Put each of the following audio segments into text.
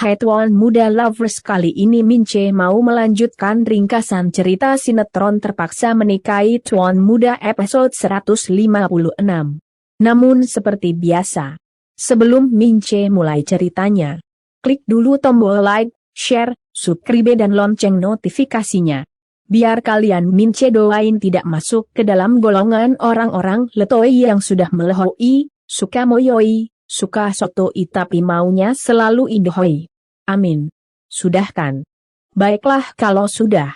Hai Tuan Muda Lovers, kali ini Mince mau melanjutkan ringkasan cerita sinetron Terpaksa Menikahi Tuan Muda episode 156. Namun seperti biasa, sebelum Mince mulai ceritanya, klik dulu tombol like, share, subscribe dan lonceng notifikasinya. Biar kalian Mince doain tidak masuk ke dalam golongan orang-orang letoi yang sudah melehoi, suka moyoi, suka sotoi tapi maunya selalu indohoi. Amin. Sudah kan? Baiklah kalau sudah.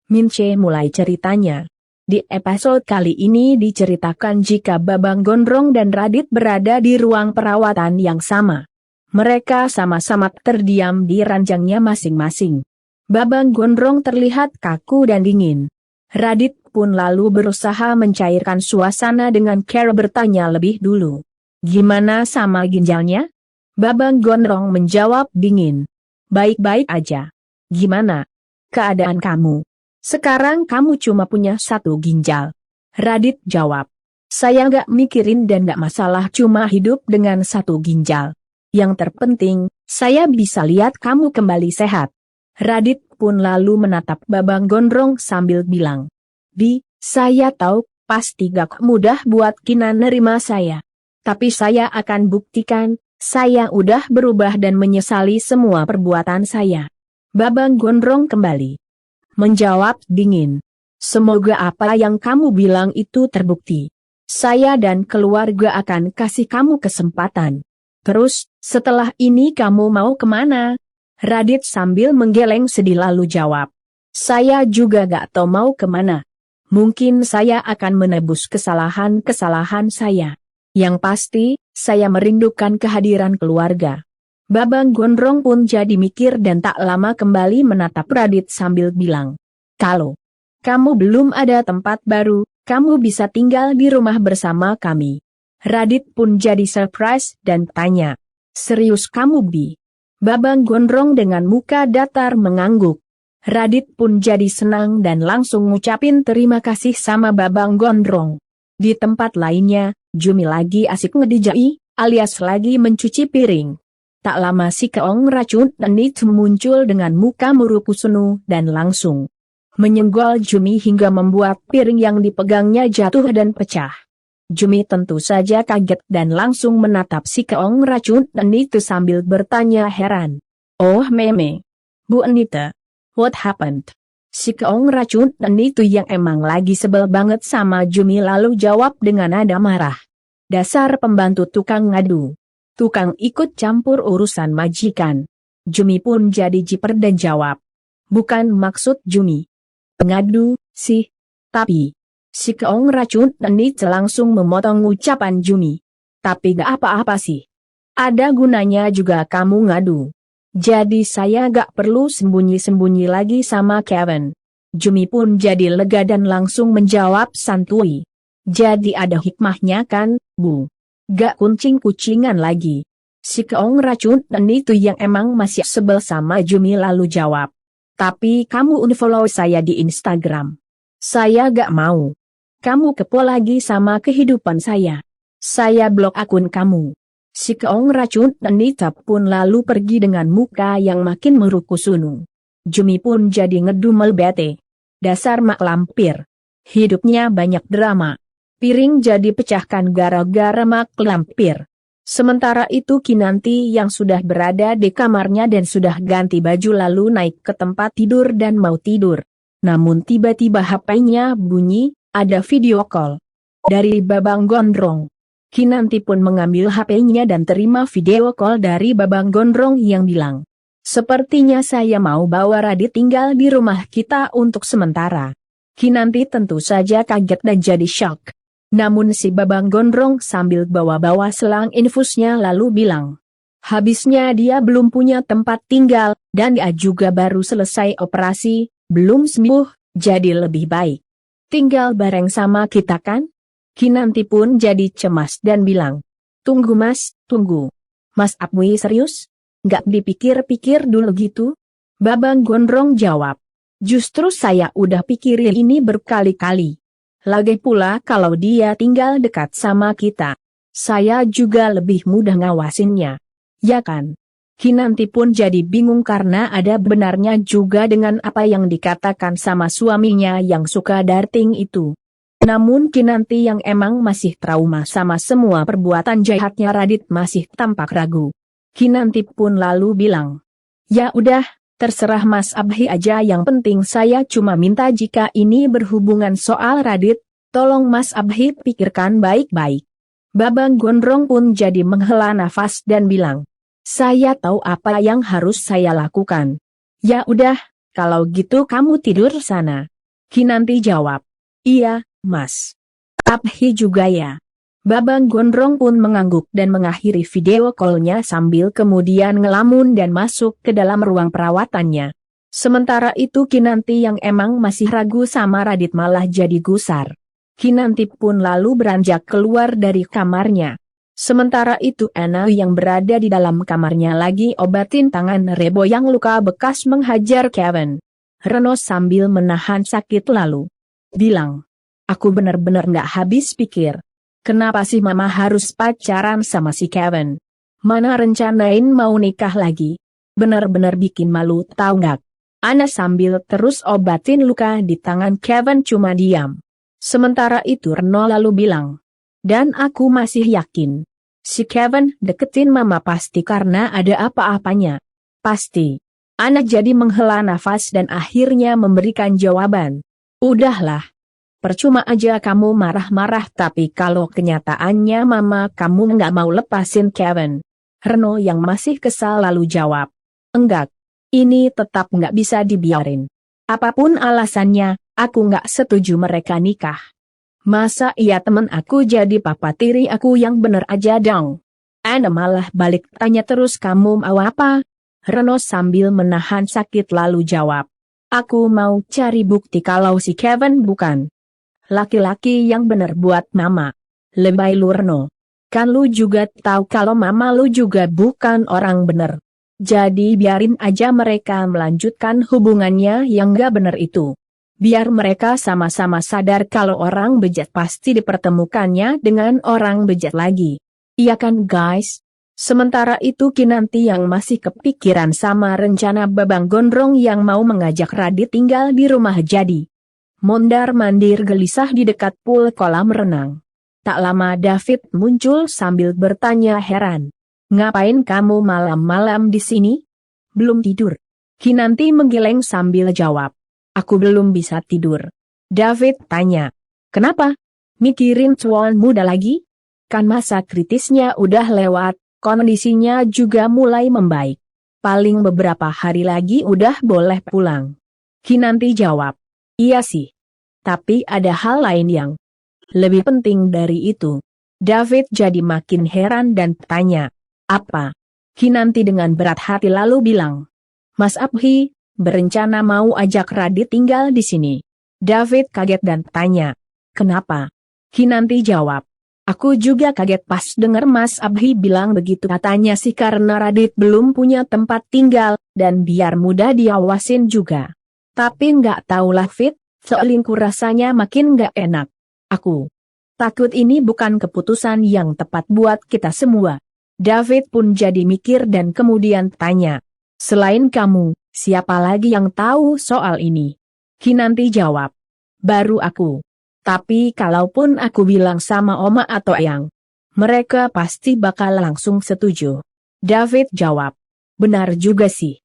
Mince mulai ceritanya. Di episode kali ini diceritakan jika Babang Gondrong dan Radit berada di ruang perawatan yang sama. Mereka sama-sama terdiam di ranjangnya masing-masing. Babang Gondrong terlihat kaku dan dingin. Radit pun lalu berusaha mencairkan suasana dengan cara bertanya lebih dulu. Gimana sama ginjalnya? Babang Gondrong menjawab dingin. Baik-baik aja. Gimana keadaan kamu? Sekarang kamu cuma punya satu ginjal. Radit jawab. Saya nggak mikirin dan nggak masalah cuma hidup dengan satu ginjal. Yang terpenting, saya bisa lihat kamu kembali sehat. Radit pun lalu menatap Babang Gondrong sambil bilang. Bi, saya tahu pasti gak mudah buat Kina nerima saya. Tapi saya akan buktikan, saya udah berubah dan menyesali semua perbuatan saya. Babang Gondrong kembali menjawab dingin. Semoga apa yang kamu bilang itu terbukti. Saya dan keluarga akan kasih kamu kesempatan. Terus, setelah ini kamu mau kemana? Radit sambil menggeleng sedih lalu jawab. Saya juga gak tahu mau kemana. Mungkin saya akan menebus kesalahan-kesalahan saya. Yang pasti, saya merindukan kehadiran keluarga. Babang Gondrong pun jadi mikir dan tak lama kembali menatap Radit sambil bilang. Kalau kamu belum ada tempat baru, kamu bisa tinggal di rumah bersama kami. Radit pun jadi surprise dan tanya. Serius kamu Bi? Babang Gondrong dengan muka datar mengangguk. Radit pun jadi senang dan langsung ngucapin terima kasih sama Babang Gondrong. Di tempat lainnya, Jumi lagi asik ngedijai, alias lagi mencuci piring. Tak lama si keong racun itu muncul dengan muka muruk-kusunu dan langsung menyenggol Jumi hingga membuat piring yang dipegangnya jatuh dan pecah. Jumi tentu saja kaget dan langsung menatap si keong racun itu sambil bertanya heran. Oh meme, Bu Anita, what happened? Si keong racun itu yang emang lagi sebel banget sama Jumi lalu jawab dengan nada marah. Dasar pembantu tukang ngadu. Tukang ikut campur urusan majikan. Jumi pun jadi jiper dan jawab. Bukan maksud Jumi pengadu sih, tapi si keong racun itu langsung memotong ucapan Jumi. Tapi gak apa-apa sih. Ada gunanya juga kamu ngadu. Jadi saya gak perlu sembunyi-sembunyi lagi sama Kevin. Jumi pun jadi lega dan langsung menjawab santuy. Jadi ada hikmahnya kan, Bu? Gak kucing-kucingan lagi. Si keong racun itu yang emang masih sebel sama Jumi lalu jawab. Tapi kamu unfollow saya di Instagram. Saya gak mau. Kamu kepo lagi sama kehidupan saya. Saya blok akun kamu. Si keong racun itu pun lalu pergi dengan muka yang makin merukusunu. Jumi pun jadi ngedumel bete. Dasar mak lampir. Hidupnya banyak drama. Piring jadi pecahkan gara-gara mak lampir. Sementara itu Kinanti yang sudah berada di kamarnya dan sudah ganti baju lalu naik ke tempat tidur dan mau tidur. Namun tiba-tiba HP-nya bunyi, ada video call dari Babang Gondrong. Kinanti pun mengambil HP-nya dan terima video call dari Babang Gondrong yang bilang. Sepertinya saya mau bawa Radit tinggal di rumah kita untuk sementara. Kinanti tentu saja kaget dan jadi shock. Namun si Babang Gondrong sambil bawa-bawa selang infusnya lalu bilang. Habisnya dia belum punya tempat tinggal, dan dia juga baru selesai operasi, belum sembuh, jadi lebih baik tinggal bareng sama kita kan? Kinanti pun jadi cemas dan bilang. Tunggu mas, tunggu. Mas Apwi serius? Nggak dipikir-pikir dulu gitu? Babang Gondrong jawab. Justru saya udah pikirin ini berkali-kali. Lagi pula kalau dia tinggal dekat sama kita, saya juga lebih mudah ngawasinnya. Ya kan? Kinanti pun jadi bingung karena ada benarnya juga dengan apa yang dikatakan sama suaminya yang suka darting itu. Namun Kinanti yang emang masih trauma sama semua perbuatan jahatnya Radit masih tampak ragu. Kinanti pun lalu bilang, "Ya udah, terserah Mas Abhi aja, yang penting saya cuma minta jika ini berhubungan soal Radit, tolong Mas Abhi pikirkan baik-baik." Babang Gondrong pun jadi menghela nafas dan bilang, "Saya tahu apa yang harus saya lakukan." "Ya udah, kalau gitu kamu tidur sana." Kinanti jawab, "Iya, Mas Abhi juga ya." Babang Gondrong pun mengangguk dan mengakhiri video call-nya sambil kemudian ngelamun dan masuk ke dalam ruang perawatannya. Sementara itu Kinanti yang emang masih ragu sama Radit malah jadi gusar. Kinanti pun lalu beranjak keluar dari kamarnya. Sementara itu Ana yang berada di dalam kamarnya lagi obatin tangan Rebo yang luka bekas menghajar Kevin. Reno sambil menahan sakit lalu bilang, "Aku benar-benar nggak habis pikir. Kenapa sih Mama harus pacaran sama si Kevin? Mana rencanain mau nikah lagi? Benar-benar bikin malu tahu nggak?" Ana sambil terus obatin luka di tangan Kevin cuma diam. Sementara itu Reno lalu bilang, "Dan aku masih yakin si Kevin deketin Mama pasti karena ada apa-apanya. Pasti." Ana jadi menghela nafas dan akhirnya memberikan jawaban, "Udahlah. Percuma aja kamu marah-marah, tapi kalau kenyataannya Mama kamu nggak mau lepasin Kevin." Reno yang masih kesal lalu jawab, "Enggak. Ini tetap nggak bisa dibiarin. Apapun alasannya, aku nggak setuju mereka nikah." "Masa iya temen aku jadi papa tiri aku, yang bener aja dong." Ana malah balik tanya terus, "Kamu mau apa?" Reno sambil menahan sakit lalu jawab, "Aku mau cari bukti kalau si Kevin bukan laki-laki yang bener buat Mama." "Lebay lu Reno. Kan lu juga tahu kalau Mama lu juga bukan orang bener. Jadi biarin aja mereka melanjutkan hubungannya yang gak bener itu. Biar mereka sama-sama sadar kalau orang bejat pasti dipertemukannya dengan orang bejat lagi. Iya kan guys?" Sementara itu Kinanti yang masih kepikiran sama rencana Babang Gondrong yang mau mengajak Radit tinggal di rumah jadi mondar-mandir gelisah di dekat pool kolam renang. Tak lama David muncul sambil bertanya heran, "Ngapain kamu malam-malam di sini? Belum tidur?" Kinanti menggeleng sambil jawab, "Aku belum bisa tidur." David tanya, "Kenapa? Mikirin tuan muda lagi? Kan masa kritisnya udah lewat, kondisinya juga mulai membaik. Paling beberapa hari lagi udah boleh pulang." Kinanti jawab, "Iya sih. Tapi ada hal lain yang lebih penting dari itu." David jadi makin heran dan tanya, "Apa?" Kinanti dengan berat hati lalu bilang, "Mas Abhi berencana mau ajak Radit tinggal di sini." David kaget dan tanya, "Kenapa?" Kinanti jawab, "Aku juga kaget pas dengar Mas Abhi bilang begitu. Katanya sih karena Radit belum punya tempat tinggal, dan biar mudah diawasin juga. Tapi nggak tahu lah Fit, selingkuh rasanya makin nggak enak. Aku takut ini bukan keputusan yang tepat buat kita semua." David pun jadi mikir dan kemudian tanya, "Selain kamu, siapa lagi yang tahu soal ini?" Kinanti jawab, "Baru aku. Tapi kalaupun aku bilang sama Oma atau Eyang, mereka pasti bakal langsung setuju." David jawab, "Benar juga sih."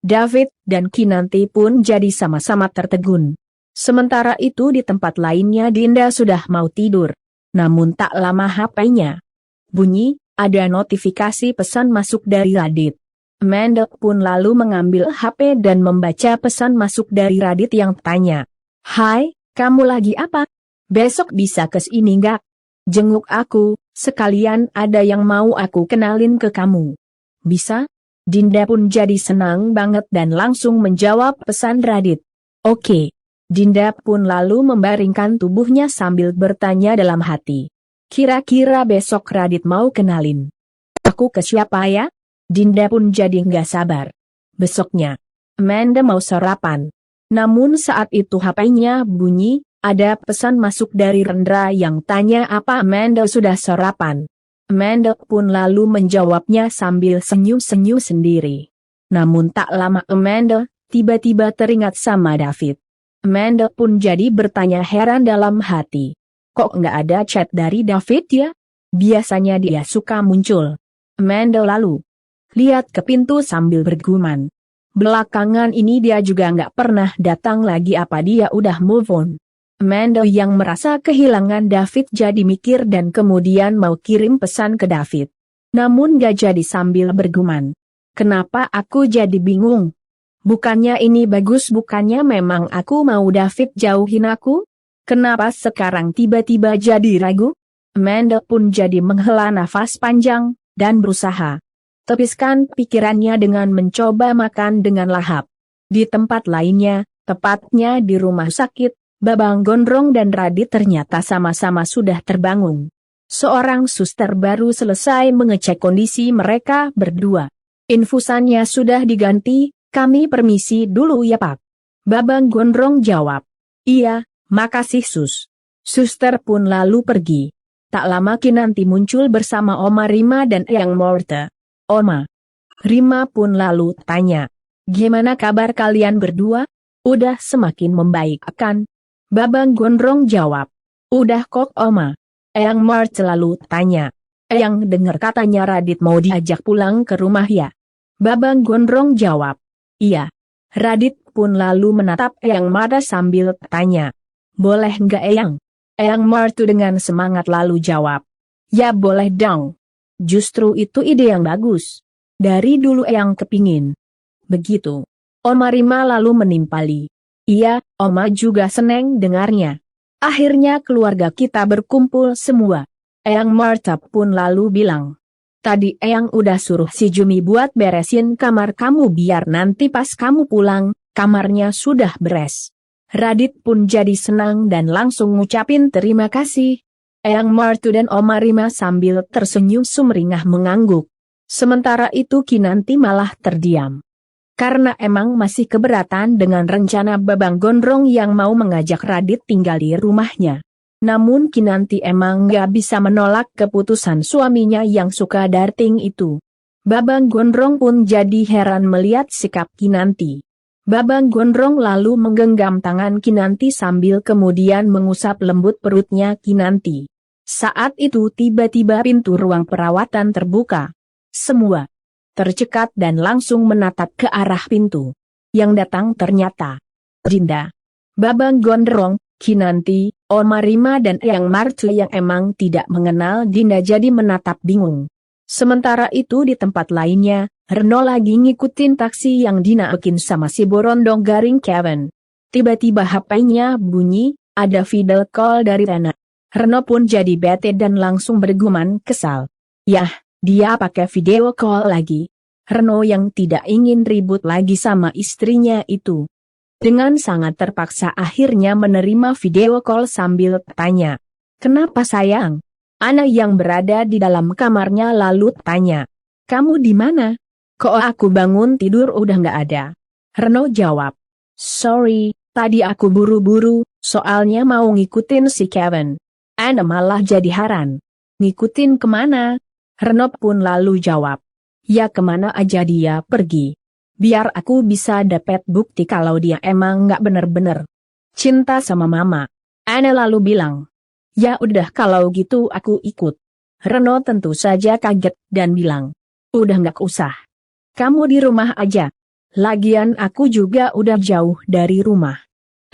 David dan Kinanti pun jadi sama-sama tertegun. Sementara itu di tempat lainnya Dinda sudah mau tidur. Namun tak lama HP-nya bunyi, ada notifikasi pesan masuk dari Radit. Amanda pun lalu mengambil HP dan membaca pesan masuk dari Radit yang tanya, "Hai, kamu lagi apa? Besok bisa ke sini nggak? Jenguk aku, sekalian ada yang mau aku kenalin ke kamu." "Bisa?" Dinda pun jadi senang banget dan langsung menjawab pesan Radit. "Oke." Dinda pun lalu membaringkan tubuhnya sambil bertanya dalam hati, "Kira-kira besok Radit mau kenalin aku ke siapa ya?" Dinda pun jadi nggak sabar. Besoknya, Amanda mau sarapan. Namun saat itu HP-nya bunyi, ada pesan masuk dari Rendra yang tanya apa Amanda sudah sarapan. Amanda pun lalu menjawabnya sambil senyum-senyum sendiri. Namun tak lama Amanda tiba-tiba teringat sama David. Amanda pun jadi bertanya heran dalam hati. Kok nggak ada chat dari David ya? Biasanya dia suka muncul. Amanda lalu lihat ke pintu sambil bergumam. Belakangan ini dia juga nggak pernah datang lagi, apa dia udah move on. Amanda yang merasa kehilangan David jadi mikir dan kemudian mau kirim pesan ke David. Namun gak jadi sambil bergumam. Kenapa aku jadi bingung? Bukannya ini bagus, bukannya memang aku mau David jauhin aku? Kenapa sekarang tiba-tiba jadi ragu? Amanda pun jadi menghela nafas panjang dan berusaha tepiskan pikirannya dengan mencoba makan dengan lahap. Di tempat lainnya, tepatnya di rumah sakit, Babang Gondrong dan Radit ternyata sama-sama sudah terbangun. Seorang suster baru selesai mengecek kondisi mereka berdua. Infusannya sudah diganti, kami permisi dulu ya Pak. Babang Gondrong jawab. Iya, makasih Sus. Suster pun lalu pergi. Tak lama Kinanti muncul bersama Oma Rima dan Eyang Morte. Oma Rima pun lalu tanya, gimana kabar kalian berdua? Udah semakin membaik kan? Babang Gondrong jawab, udah kok Oma. Eyang Morte lalu tanya, Eyang dengar katanya Radit mau diajak pulang ke rumah ya? Babang Gondrong jawab, iya. Radit pun lalu menatap Eyang Morte sambil tanya, boleh nggak Eyang? Eyang Morte dengan semangat lalu jawab, ya boleh dong. Justru itu ide yang bagus. Dari dulu Eyang kepingin. Begitu. Oma Rima lalu menimpali. Iya, Oma juga seneng dengarnya. Akhirnya keluarga kita berkumpul semua. Eyang Marta pun lalu bilang. Tadi Eyang udah suruh si Jumi buat beresin kamar kamu biar nanti pas kamu pulang, kamarnya sudah beres. Radit pun jadi senang dan langsung ngucapin terima kasih. Eyang Martu dan Oma Rima sambil tersenyum sumringah mengangguk. Sementara itu Kinanti malah terdiam. Karena emang masih keberatan dengan rencana Babang Gondrong yang mau mengajak Radit tinggal di rumahnya. Namun Kinanti emang gak bisa menolak keputusan suaminya yang suka darting itu. Babang Gondrong pun jadi heran melihat sikap Kinanti. Babang Gondrong lalu menggenggam tangan Kinanti sambil kemudian mengusap lembut perutnya Kinanti. Saat itu tiba-tiba pintu ruang perawatan terbuka. Semua tercekat dan langsung menatap ke arah pintu. Yang datang ternyata Dinda. Babang Gondrong, Kinanti, Oma Rima dan Eyang Martu yang emang tidak mengenal Dinda jadi menatap bingung. Sementara itu di tempat lainnya, Reno lagi ngikutin taksi yang dinaikin sama si Borondong Garing Kevin. Tiba-tiba HP-nya bunyi, ada video call dari Rena. Reno pun jadi bete dan langsung bergumam kesal. Yah, dia pakai video call lagi. Reno yang tidak ingin ribut lagi sama istrinya itu. Dengan sangat terpaksa akhirnya menerima video call sambil tanya. Kenapa sayang? Anak yang berada di dalam kamarnya lalu tanya. Kamu di mana? Kok aku bangun tidur udah nggak ada? Reno jawab. Sorry, tadi aku buru-buru, soalnya mau ngikutin si Kevin. Ana malah jadi heran. Ngikutin kemana? Reno pun lalu jawab. Ya kemana aja dia pergi. Biar aku bisa dapat bukti kalau dia emang nggak bener-bener cinta sama mama. Ana lalu bilang. Ya udah kalau gitu aku ikut. Reno tentu saja kaget dan bilang. Udah nggak usah. Kamu di rumah aja. Lagian aku juga udah jauh dari rumah.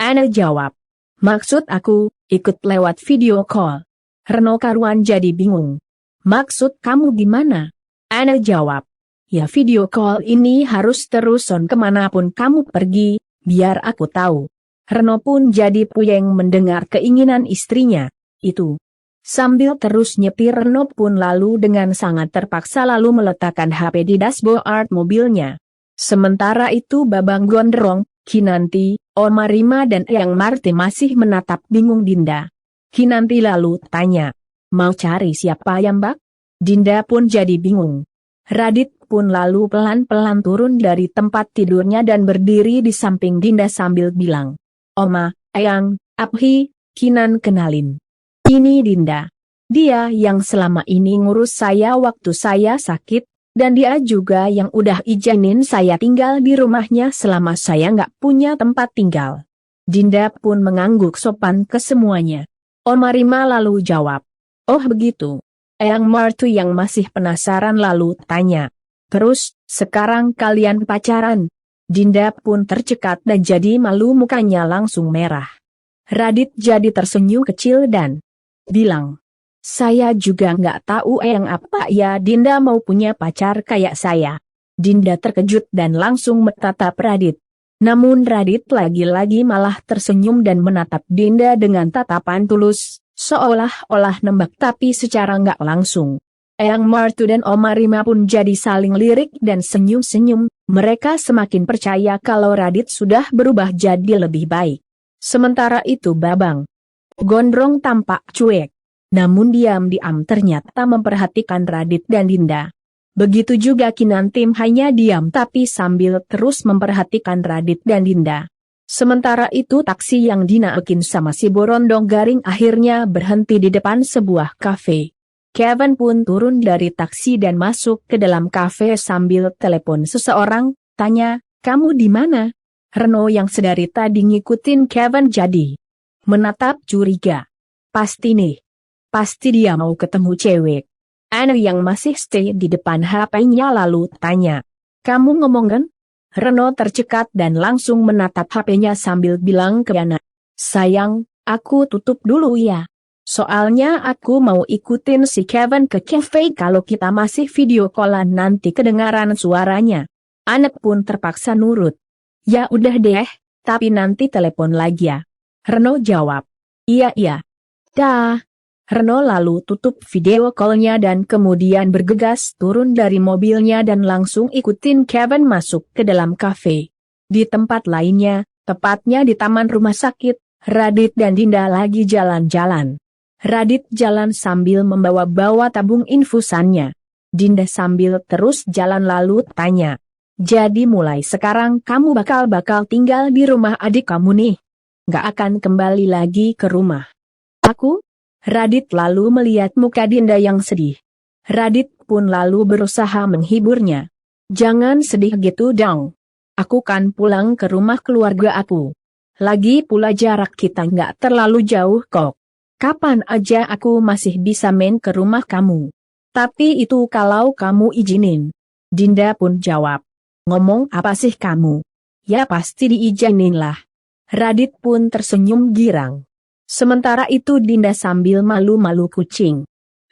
Ana jawab. Maksud aku, ikut lewat video call. Reno karuan jadi bingung. Maksud kamu gimana? Ana jawab. Ya video call ini harus terusan kemanapun kamu pergi, biar aku tahu. Reno pun jadi puyeng mendengar keinginan istrinya. Itu. Sambil terus nyetir Reno pun lalu dengan sangat terpaksa lalu meletakkan HP di dashboard mobilnya. Sementara itu Babang Gondrong, Kinanti, Oma Rima dan Eyang Marti masih menatap bingung Dinda. Kinanti lalu tanya, mau cari siapa ya Mbak? Dinda pun jadi bingung. Radit pun lalu pelan-pelan turun dari tempat tidurnya dan berdiri di samping Dinda sambil bilang, Oma, Eyang, Abhi, Kinan kenalin. Ini Dinda. Dia yang selama ini ngurus saya waktu saya sakit, dan dia juga yang udah izinin saya tinggal di rumahnya selama saya nggak punya tempat tinggal. Dinda pun mengangguk sopan ke semuanya. Om Marima lalu jawab. Oh begitu. Eyang Martu yang masih penasaran lalu tanya. Terus, sekarang kalian pacaran? Dinda pun tercekat dan jadi malu, mukanya langsung merah. Radit jadi tersenyum kecil dan bilang. Saya juga nggak tahu Eyang apa ya Dinda mau punya pacar kayak saya. Dinda terkejut dan langsung menatap Radit. Namun Radit lagi-lagi malah tersenyum dan menatap Dinda dengan tatapan tulus, seolah-olah nembak tapi secara nggak langsung. Eyang Martu dan Om Marima pun jadi saling lirik dan senyum-senyum, mereka semakin percaya kalau Radit sudah berubah jadi lebih baik. Sementara itu Babang Gondrong tampak cuek, namun diam-diam ternyata memperhatikan Radit dan Dinda. Begitu juga Kinantim hanya diam tapi sambil terus memperhatikan Radit dan Dinda. Sementara itu taksi yang dinaikin sama si Borondong Garing akhirnya berhenti di depan sebuah kafe. Kevin pun turun dari taksi dan masuk ke dalam kafe sambil telepon seseorang, tanya, kamu di mana? Reno yang sedari tadi ngikutin Kevin jadi menatap curiga. Pasti dia mau ketemu cewek. Anu yang masih stay di depan HP-nya lalu tanya, kamu ngomong kan? Reno tercekat dan langsung menatap HP-nya sambil bilang ke anak, sayang, aku tutup dulu ya. Soalnya aku mau ikutin si Kevin ke cafe, kalau kita masih video callan nanti kedengaran suaranya. Anak pun terpaksa nurut. Ya udah deh, tapi nanti telepon lagi ya. Reno jawab. Iya. Dah. Reno lalu tutup video call-nya dan kemudian bergegas turun dari mobilnya dan langsung ikutin Kevin masuk ke dalam kafe. Di tempat lainnya, tepatnya di taman rumah sakit, Radit dan Dinda lagi jalan-jalan. Radit jalan sambil membawa-bawa tabung infusannya. Dinda sambil terus jalan lalu tanya. Jadi mulai sekarang kamu bakal tinggal di rumah adik kamu nih? Nggak akan kembali lagi ke rumah? Aku? Radit lalu melihat muka Dinda yang sedih. Radit pun lalu berusaha menghiburnya. Jangan sedih gitu dong. Aku kan pulang ke rumah keluarga aku. Lagi pula jarak kita nggak terlalu jauh kok. Kapan aja aku masih bisa main ke rumah kamu. Tapi itu kalau kamu izinin. Dinda pun jawab. Ngomong apa sih kamu? Ya pasti diizinin lah. Radit pun tersenyum girang. Sementara itu Dinda sambil malu-malu kucing.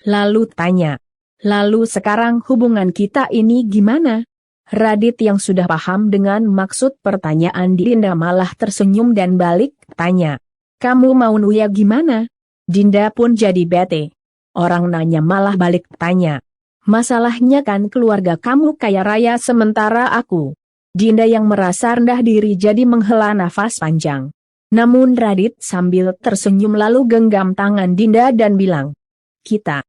Lalu tanya. Lalu sekarang hubungan kita ini gimana? Radit yang sudah paham dengan maksud pertanyaan Dinda malah tersenyum dan balik tanya. Kamu mau nuya gimana? Dinda pun jadi bete. Orang nanya malah balik tanya. Masalahnya kan keluarga kamu kaya raya sementara aku. Dinda yang merasa rendah diri jadi menghela nafas panjang. Namun Radit sambil tersenyum lalu genggam tangan Dinda dan bilang. Kita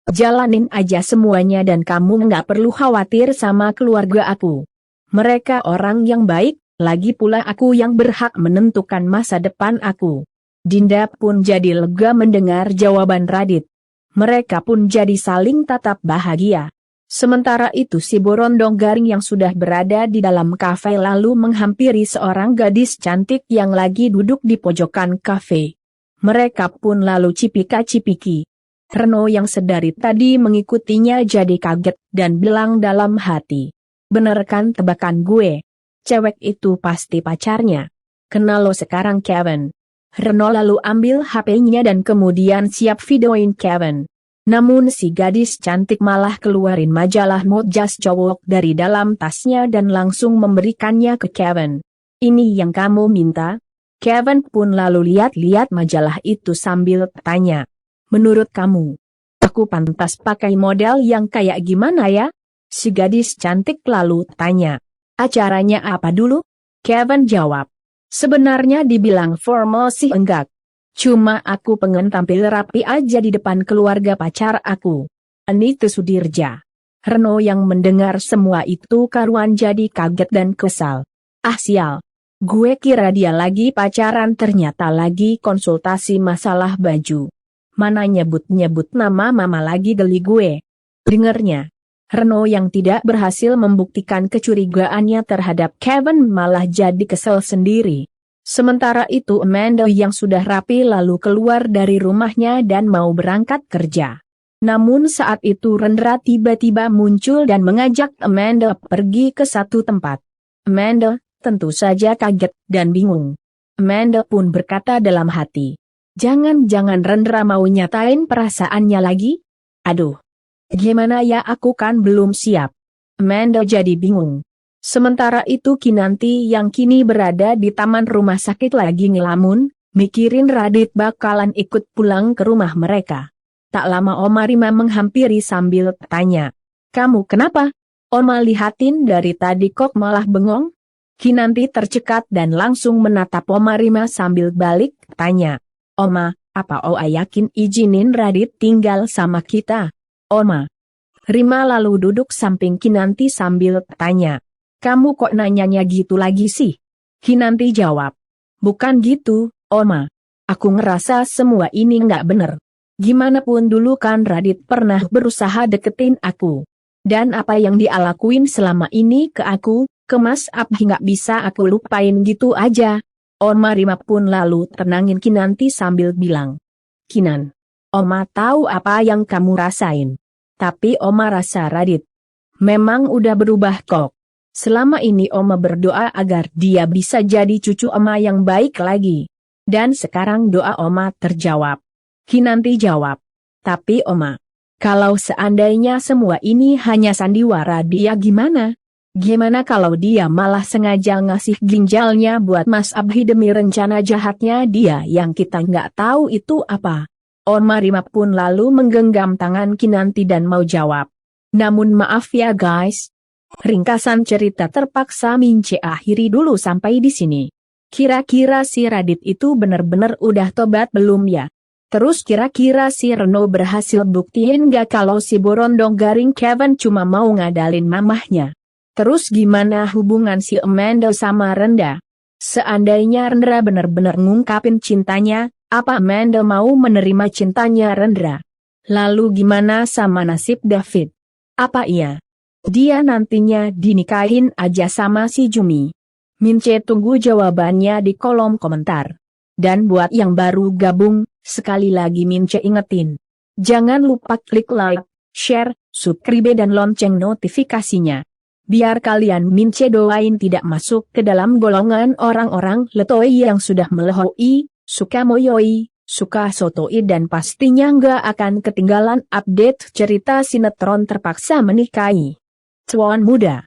jalanin aja semuanya dan kamu nggak perlu khawatir sama keluarga aku. Mereka orang yang baik, lagi pula aku yang berhak menentukan masa depan aku. Dinda pun jadi lega mendengar jawaban Radit. Mereka pun jadi saling tatap bahagia. Sementara itu si Borondong Garing yang sudah berada di dalam kafe lalu menghampiri seorang gadis cantik yang lagi duduk di pojokan kafe. Mereka pun lalu cipika-cipiki. Reno yang sedari tadi mengikutinya jadi kaget dan bilang dalam hati. Bener kan tebakan gue? Cewek itu pasti pacarnya. Kenal lo sekarang Kevin. Reno lalu ambil HP-nya dan kemudian siap videoin Kevin. Namun si gadis cantik malah keluarin majalah Mojas cowok dari dalam tasnya dan langsung memberikannya ke Kevin. Ini yang kamu minta? Kevin pun lalu lihat-lihat majalah itu sambil tanya. Menurut kamu, aku pantas pakai model yang kayak gimana ya? Si gadis cantik lalu tanya. Acaranya apa dulu? Kevin jawab. Sebenarnya dibilang formal sih enggak. Cuma aku pengen tampil rapi aja di depan keluarga pacar aku. Anita Sudirja. Reno yang mendengar semua itu karuan jadi kaget dan kesal. Ah sial. Gue kira dia lagi pacaran ternyata lagi konsultasi masalah baju. Mana nyebut-nyebut nama mama lagi, geli gue. Dengernya, Reno yang tidak berhasil membuktikan kecurigaannya terhadap Kevin malah jadi kesel sendiri. Sementara itu Amanda yang sudah rapi lalu keluar dari rumahnya dan mau berangkat kerja. Namun saat itu Rendra tiba-tiba muncul dan mengajak Amanda pergi ke satu tempat. Amanda tentu saja kaget dan bingung. Amanda pun berkata dalam hati, jangan-jangan Rendra mau nyatain perasaannya lagi? Aduh, gimana ya, aku kan belum siap. Amanda jadi bingung. Sementara itu Kinanti yang kini berada di taman rumah sakit lagi ngelamun, mikirin Radit bakalan ikut pulang ke rumah mereka. Tak lama Oma Rima menghampiri sambil tanya, kamu kenapa? Oma lihatin dari tadi kok malah bengong? Kinanti tercekat dan langsung menatap Oma Rima sambil balik tanya, Oma, apa Oa yakin izinin Radit tinggal sama kita? Oma Rima lalu duduk samping Kinanti sambil tanya, kamu kok nanyanya gitu lagi sih? Kinanti jawab, bukan gitu, Oma. Aku ngerasa semua ini nggak bener. Gimana pun dulu kan Radit pernah berusaha deketin aku. Dan apa yang dia lakuin selama ini ke aku, ke Mas Abhi nggak bisa aku lupain gitu aja. Oma Rima pun lalu tenangin Kinanti sambil bilang, Kinan, Oma tahu apa yang kamu rasain. Tapi Oma rasa Radit memang udah berubah kok. Selama ini Oma berdoa agar dia bisa jadi cucu Oma yang baik lagi. Dan sekarang doa Oma terjawab. Kinanti jawab, tapi Oma, kalau seandainya semua ini hanya sandiwara dia gimana? Gimana kalau dia malah sengaja ngasih ginjalnya buat Mas Abhi demi rencana jahatnya dia yang kita nggak tahu itu apa? Oma Rima pun lalu menggenggam tangan Kinanti dan mau jawab. Namun maaf ya guys. Ringkasan cerita terpaksa Mince akhiri dulu sampai di sini. Kira-kira si Radit itu bener-bener udah tobat belum ya? Terus kira-kira si Reno berhasil buktiin gak kalau si Borondong Garing Kevin cuma mau ngadalin mamahnya? Terus gimana hubungan si Amanda sama Rendra? Seandainya Rendra bener-bener ngungkapin cintanya, apa Amanda mau menerima cintanya Rendra? Lalu gimana sama nasib David? Apa iya dia nantinya dinikahin aja sama si Jumi? Mince tunggu jawabannya di kolom komentar. Dan buat yang baru gabung, sekali lagi Mince ingetin. Jangan lupa klik like, share, subscribe dan lonceng notifikasinya. Biar kalian Mince doain tidak masuk ke dalam golongan orang-orang letoi yang sudah melehoi, suka moyoi, suka sotoi dan pastinya nggak akan ketinggalan update cerita sinetron terpaksa menikahi Tuan Muda.